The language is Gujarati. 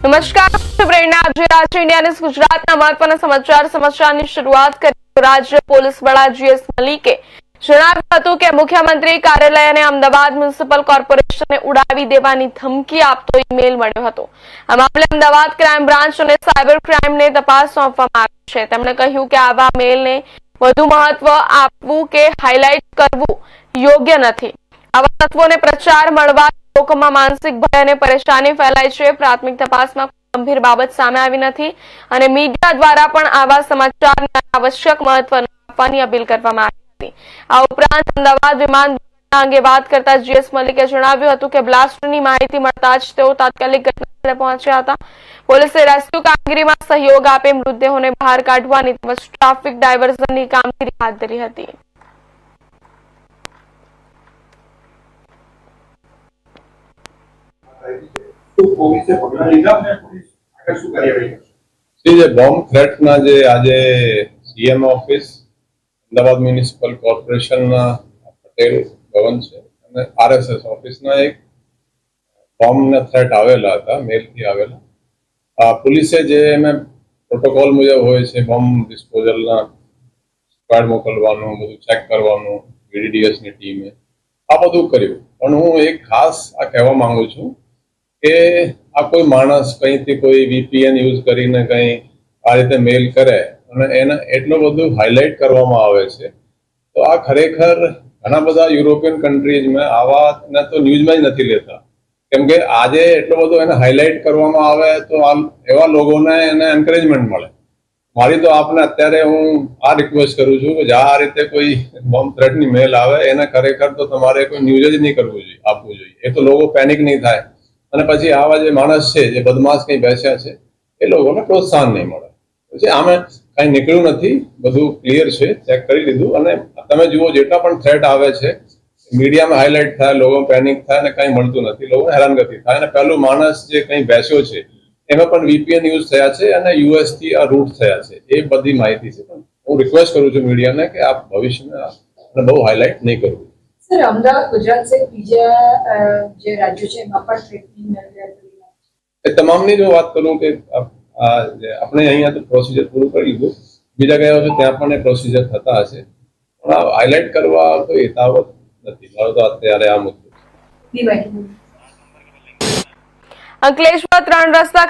નમસ્કાર, પ્રેરણા આજે રાજ્ય ઇન્ડિયા ન્યૂઝ ગુજરાતના મહત્વના સમાચારની શરૂઆત કરી રાજ્ય પોલીસ વડા GS મલિકે જણાવ્યું હતું કે મુખ્યમંત્રી કાર્યાલય અને અમદાવાદ મ્યુનિસિપલ કોર્પોરેશનને ઉડાવી દેવાની ધમકી આપતો ઈમેલ મળ્યો હતો। આ મામલે અમદાવાદ ક્રાઇમ બ્રાન્ચ અને સાયબર ક્રાઇમને તપાસ સોંપવામાં આવી છે। તેમણે કહ્યું કે આવા મેલને વધુ મહત્વ આપવું કે હાઇલાઇટ કરવું યોગ્ય નથી। આવા તત્વોને પ્રચાર મળવા લોકોમાં માનસિક ભય અને પરેશાની ફેલાય છે। પ્રાથમિક તપાસમાં ગંભીર બાબત સામે આવી નથી અને મીડિયા દ્વારા પણ આવા સમાચારને આવશ્યક મહત્વ આપવાની અપીલ કરવામાં આવી હતી। આ ઉપરાંત અમદાવાદ વિમાન અંગે વાત કરતા GS મલિકે જણાવ્યું હતું કે બ્લાસ્ટની માહિતી મળતા જ તેઓ તાત્કાલિક ઘટનાસ્થળે પહોંચ્યા હતા। પોલીસે રેસ્ક્યુ કામગીરીમાં સહયોગ આપી મૃતદેહોને બહાર કાઢવાની તેમજ ટ્રાફિક ડાયવર્ઝનની કામગીરી હાથ ધરી હતી। બોમ્બ થ્રેટ ના જે આજે CM office Ahmedabad municipal corporation ના પટેલ ભવન છે અને RSS ઓફિસ ના એક બોમ્બ ના થ્રેટ આવેલા હતા મેલ થી આવેલા। પોલીસે જે એમે પ્રોટોકોલ મુજબ હોય છે બોમ્બ ડિસ્પોઝલ ના સ્ક્વોડ મોકલવાનું બધું ચેક કરવાનું BDDS ની ટીમે આ બધું કર્યું। પણ હું એક ખાસ આ કહેવા માંગુ છું કે આ કોઈ માણસ કઈથી કોઈ VPN યુઝ કરીને કઈ આ રીતે મેલ કરે અને એને એટલું બધું હાઇલાઇટ કરવામાં આવે છે તો આ ખરેખર ઘણા બધા યુરોપિયન કન્ટ્રીઝમાં આવાને તો ન્યૂઝમાં જ નથી લેતા કેમ કે આજે એટલો બધો એને હાઇલાઇટ કરવામાં આવે તો એવા લોકોને એને એન્કરેજમેન્ટ મળે। મારી તો આપને અત્યારે હું આ રિક્વેસ્ટ કરું છું કે આ રીતે કોઈ બોમ્બ થ્રેટની મેલ આવે એને ખરેખર તો તમારે કોઈ ન્યૂઝ જ નહીં કરવું જોઈએ આપવું જોઈએ। એ તો લોકો પેનિક નહીં થાય અને પછી આવા જે માણસ છે જે બદમાશ કઈ બેસ્યા છે એ લોકોને પ્રોત્સાહન નહીં મળે। પછી આમે કઈ નીકળ્યું નથી બધું ક્લિયર છે ચેક કરી લીધું અને તમે જુઓ જેટલા પણ થ્રેટ આવે છે મીડિયામાં હાઇલાઇટ થાય લોકો પેનિક થાય અને કઈ મળતું નથી લોકોને હેરાનગતિ થાય અને પહેલું માણસ જે કઈ બેસ્યો છે એમાં પણ VPN યુઝ થયા છે અને US થી આ રૂટ થયા છે એ બધી માહિતી છે। પણ હું રિક્વેસ્ટ કરું છું મીડિયાને કે આપ ભવિષ્યમાં બહુ હાઇલાઇટ નહીં કરવું। સર અમદાવાદ ગુજરાત સહિત બીજા જે રાજ્યો છે એમાં પણ થ્રેટનિંગ એ તમામની જો વાત કરું કે આપણે અહીંયા તો પ્રોસિજર પૂરું કરી લીધું બીજા ગયા છે ત્યાં પણ એ પ્રોસિજર થતા હશે પણ આ હાઇલાઇટ કરવા તો યથાવત નથી મારો તો અત્યારે આ મુદ્દો। અંકલેશ્વર 3 રસ્તા